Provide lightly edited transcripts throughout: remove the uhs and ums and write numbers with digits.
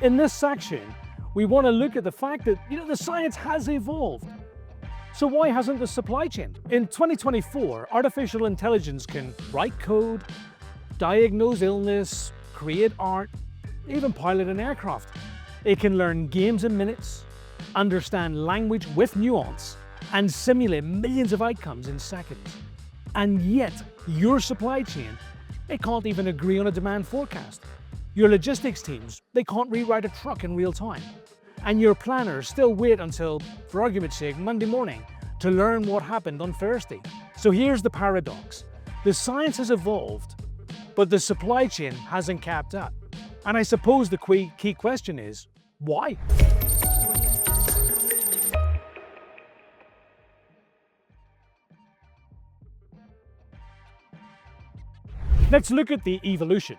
In this section, we want to look at the fact that, the science has evolved. So why hasn't the supply chain? In 2024, artificial intelligence can write code, diagnose illness, create art, even pilot an aircraft. It can learn games in minutes, understand language with nuance, and simulate millions of outcomes in seconds. And yet, your supply chain, it can't even agree on a demand forecast. Your logistics teams, they can't rewrite a truck in real time. And your planners still wait until, for argument's sake, Monday morning to learn what happened on Thursday. So here's the paradox. The science has evolved, but the supply chain hasn't kept up. And I suppose the key question is, why? Let's look at the evolution.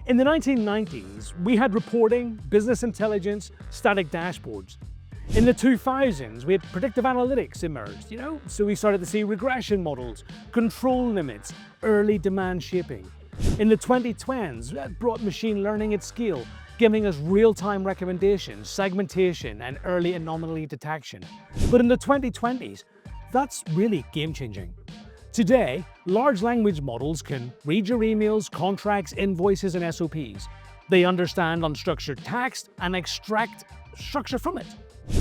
In the 1990s, we had reporting, business intelligence, static dashboards. In the 2000s, we had predictive analytics emerged, so we started to see regression models, control limits, early demand shaping. In the 2010s, that brought machine learning at scale, giving us real-time recommendations, segmentation, and early anomaly detection. But in the 2020s, that's really game-changing. Today, large language models can read your emails, contracts, invoices, and SOPs. They understand unstructured text and extract structure from it.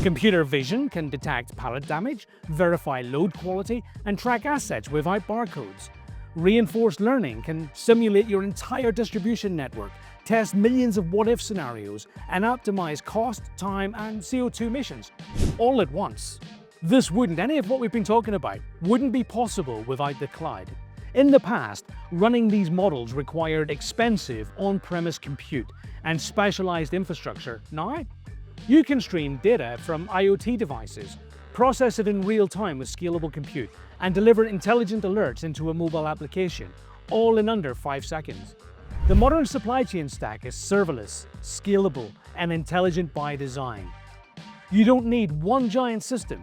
Computer vision can detect pallet damage, verify load quality, and track assets without barcodes. Reinforced learning can simulate your entire distribution network, test millions of what-if scenarios, and optimize cost, time, and CO2 emissions, all at once. Any of what we've been talking about wouldn't be possible without the cloud. In the past, running these models required expensive on-premise compute and specialized infrastructure. Now, you can stream data from IoT devices, process it in real time with scalable compute, and deliver intelligent alerts into a mobile application, all in under 5 seconds. The modern supply chain stack is serverless, scalable, and intelligent by design. You don't need one giant system.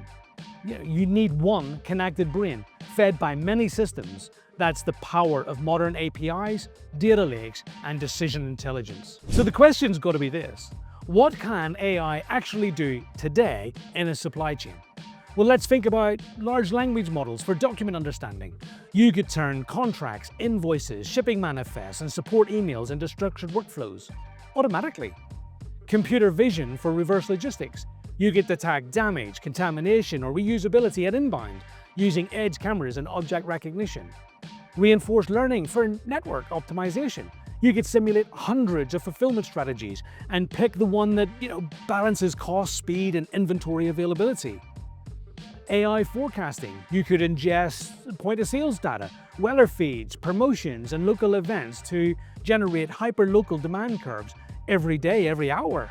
You need one connected brain, fed by many systems. That's the power of modern APIs, data lakes, and decision intelligence. So the question's got to be this. What can AI actually do today in a supply chain? Well, let's think about large language models for document understanding. You could turn contracts, invoices, shipping manifests, and support emails into structured workflows automatically. Computer vision for reverse logistics. You could detect damage, contamination, or reusability at inbound using edge cameras and object recognition. Reinforced learning for network optimization. You could simulate hundreds of fulfillment strategies and pick the one that, balances cost, speed, and inventory availability. AI forecasting. You could ingest point-of-sales data, weather feeds, promotions, and local events to generate hyper-local demand curves every day, every hour.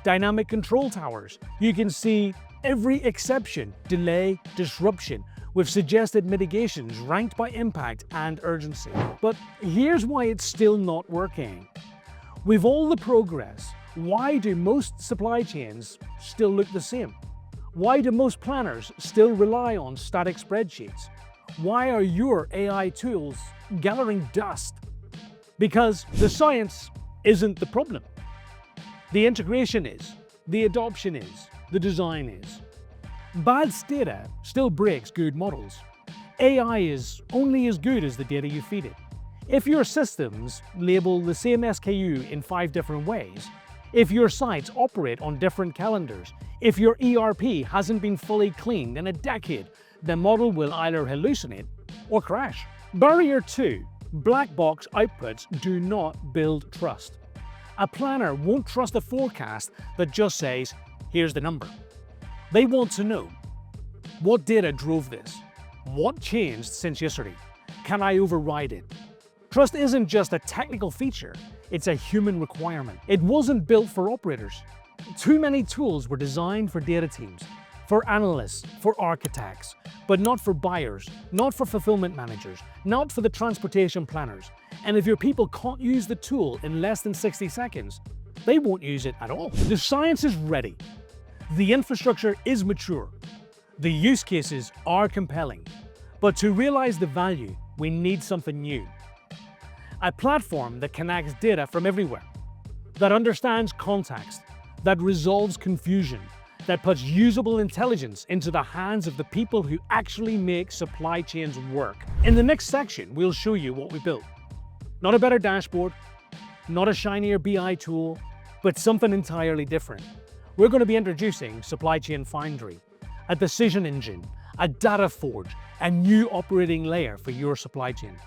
Dynamic control towers. You can see every exception, delay, disruption, with suggested mitigations ranked by impact and urgency. But here's why it's still not working. With all the progress, why do most supply chains still look the same? Why do most planners still rely on static spreadsheets? Why are your AI tools gathering dust? Because the science isn't the problem. The integration is, the adoption is, the design is. Bad data still breaks good models. AI is only as good as the data you feed it. If your systems label the same SKU in 5 different ways, if your sites operate on different calendars, if your ERP hasn't been fully cleaned in a decade, the model will either hallucinate or crash. Barrier 2. Black box outputs do not build trust. A planner won't trust a forecast that just says, here's the number. They want to know, what data drove this? What changed since yesterday? Can I override it? Trust isn't just a technical feature, it's a human requirement. It wasn't built for operators. Too many tools were designed for data teams, for analysts, for architects, but not for buyers, not for fulfillment managers, not for the transportation planners. And if your people can't use the tool in less than 60 seconds, they won't use it at all. The science is ready. The infrastructure is mature. The use cases are compelling. But to realize the value, we need something new. A platform that connects data from everywhere. that understands context, that resolves confusion, that puts usable intelligence into the hands of the people who actually make supply chains work. In the next section, we'll show you what we built. Not a better dashboard, not a shinier BI tool, but something entirely different. We're going to be introducing SupplyChainFoundry, a decision engine, a data forge, a new operating layer for your supply chain.